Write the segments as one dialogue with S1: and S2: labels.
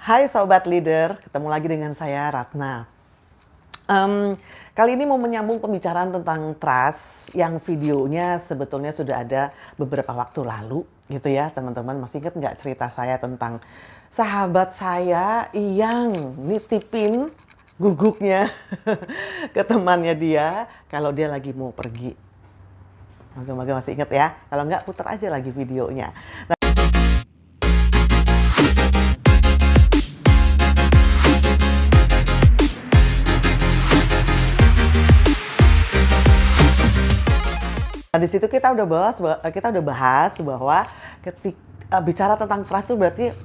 S1: Hai Sobat Leader, ketemu lagi dengan saya Ratna. Kali ini mau menyambung pembicaraan tentang trust yang videonya sebetulnya sudah ada beberapa waktu lalu gitu ya teman-teman. Masih ingat nggak cerita saya tentang sahabat saya yang nitipin guguknya ke temannya dia kalau dia lagi mau pergi. Moga-moga masih ingat ya, kalau nggak putar aja lagi videonya. Nah, di situ kita udah bahas bahwa ketika bicara tentang trust itu berarti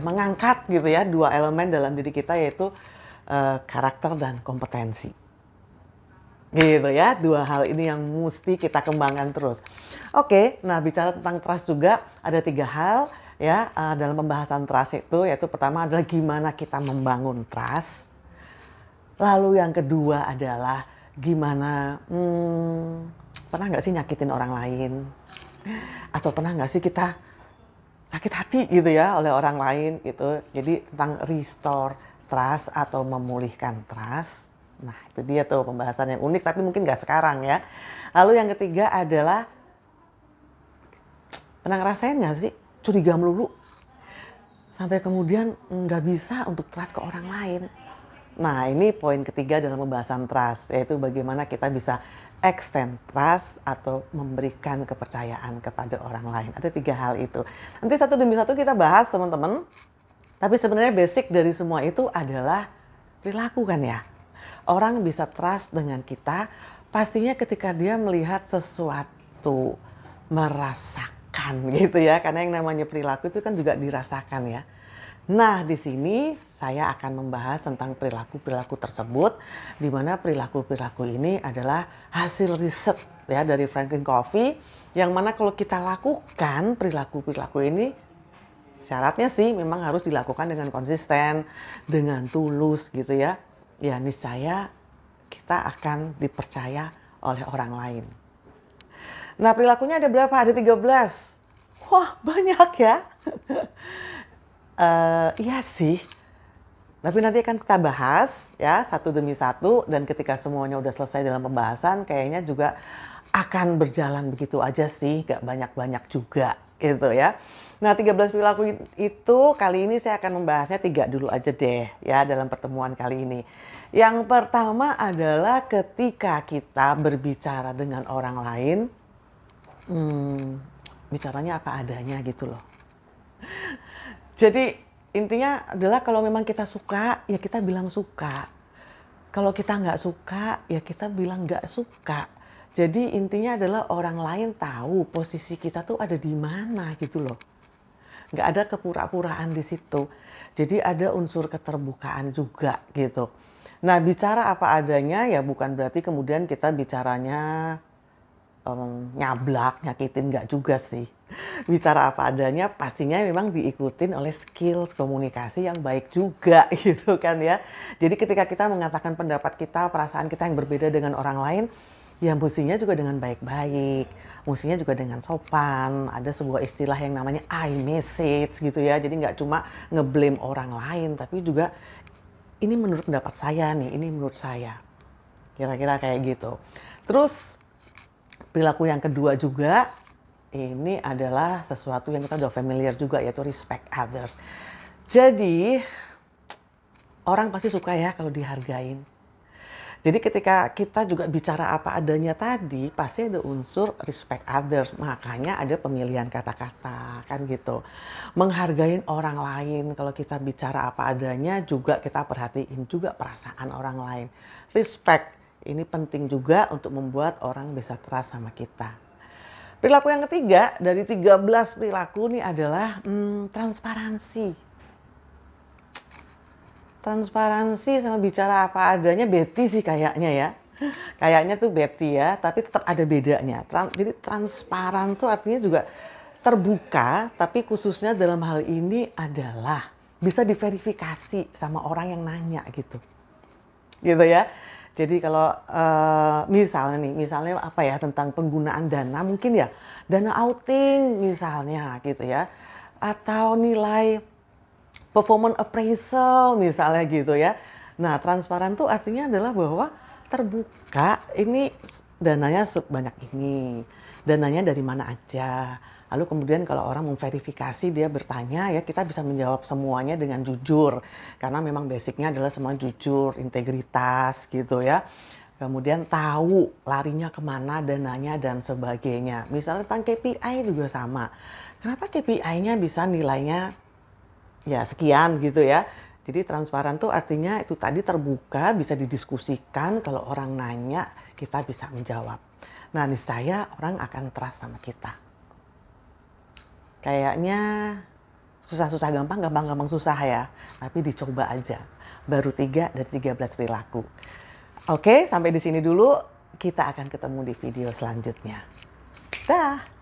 S1: mengangkat gitu ya dua elemen dalam diri kita, yaitu karakter dan kompetensi. Gitu ya, dua hal ini yang mesti kita kembangkan terus. Oke, nah bicara tentang trust juga ada tiga hal ya dalam pembahasan trust itu, yaitu pertama adalah gimana kita membangun trust. Lalu yang kedua adalah gimana, pernah nggak sih nyakitin orang lain? Atau pernah nggak sih kita sakit hati gitu ya oleh orang lain gitu. Jadi tentang restore trust atau memulihkan trust. Nah itu dia tuh pembahasan yang unik tapi mungkin nggak sekarang ya. Lalu yang ketiga adalah, pernah ngerasain nggak sih curiga melulu? Sampai kemudian nggak bisa untuk trust ke orang lain. Nah, ini poin ketiga dalam pembahasan trust, yaitu bagaimana kita bisa extend trust atau memberikan kepercayaan kepada orang lain. Ada tiga hal itu. Nanti satu demi satu kita bahas, teman-teman. Tapi sebenarnya basic dari semua itu adalah perilaku kan ya. Orang bisa trust dengan kita pastinya ketika dia melihat sesuatu, merasakan gitu ya. Karena yang namanya perilaku itu kan juga dirasakan ya. Nah, di sini saya akan membahas tentang perilaku-perilaku tersebut, di mana perilaku-perilaku ini adalah hasil riset ya dari Franklin Covey, yang mana kalau kita lakukan perilaku-perilaku ini, syaratnya sih memang harus dilakukan dengan konsisten, dengan tulus gitu ya. Ya, niscaya kita akan dipercaya oleh orang lain. Nah, perilakunya ada berapa? Ada 13. Wah, banyak ya. Iya sih, tapi nanti akan kita bahas ya satu demi satu, dan ketika semuanya udah selesai dalam pembahasan kayaknya juga akan berjalan begitu aja sih, gak banyak-banyak juga gitu ya. Nah 13 perilaku itu kali ini saya akan membahasnya 3 dulu aja deh ya dalam pertemuan kali ini. Yang pertama adalah ketika kita berbicara dengan orang lain, bicaranya apa adanya gitu loh. Jadi intinya adalah kalau memang kita suka, ya kita bilang suka. Kalau kita nggak suka, ya kita bilang nggak suka. Jadi intinya adalah orang lain tahu posisi kita tuh ada di mana gitu loh. Nggak ada kepura-puraan di situ. Jadi ada unsur keterbukaan juga gitu. Nah bicara apa adanya ya bukan berarti kemudian kita bicaranya nyablak, nyakitin, nggak juga sih. Bicara apa adanya pastinya memang diikutin oleh skills komunikasi yang baik juga gitu kan ya. Jadi ketika kita mengatakan pendapat kita, perasaan kita yang berbeda dengan orang lain, ya mestinya juga dengan baik-baik, mestinya juga dengan sopan. Ada sebuah istilah yang namanya I message gitu ya. Jadi nggak cuma ngeblame orang lain, tapi juga ini menurut pendapat saya nih, ini menurut saya. Kira-kira kayak gitu. Terus perilaku yang kedua juga, ini adalah sesuatu yang kita udah familiar juga, yaitu respect others. Jadi orang pasti suka ya kalau dihargain. Jadi ketika kita juga bicara apa adanya tadi, pasti ada unsur respect others. Makanya ada pemilihan kata-kata kan gitu. Menghargai orang lain, kalau kita bicara apa adanya juga kita perhatiin juga perasaan orang lain. Respect ini penting juga untuk membuat orang bisa trust sama kita. Perilaku yang ketiga dari 13 perilaku ini adalah transparansi. Transparansi sama bicara apa adanya Betty sih kayaknya ya. Kayaknya tuh Betty ya, tapi tetap ada bedanya. Jadi transparan tuh artinya juga terbuka, tapi khususnya dalam hal ini adalah bisa diverifikasi sama orang yang nanya gitu. Gitu ya. Jadi kalau misalnya apa ya tentang penggunaan dana, mungkin ya dana outing misalnya gitu ya, atau nilai performance appraisal misalnya gitu ya. Nah, transparan tuh artinya adalah bahwa terbuka, ini dananya sebanyak ini, dananya dari mana aja. Lalu kemudian kalau orang memverifikasi, dia bertanya ya, kita bisa menjawab semuanya dengan jujur. Karena memang basicnya adalah semua jujur, integritas gitu ya. Kemudian tahu larinya kemana dananya dan sebagainya. Misalnya tentang KPI juga sama. Kenapa KPI-nya bisa nilainya ya sekian gitu ya. Jadi transparan tuh artinya itu tadi terbuka, bisa didiskusikan, kalau orang nanya kita bisa menjawab. Nah, niscaya orang akan trust sama kita. Kayaknya susah-susah gampang, gampang-gampang susah ya. Tapi dicoba aja. Baru 3 dari 13 perilaku. Oke, sampai di sini dulu. Kita akan ketemu di video selanjutnya. Dah.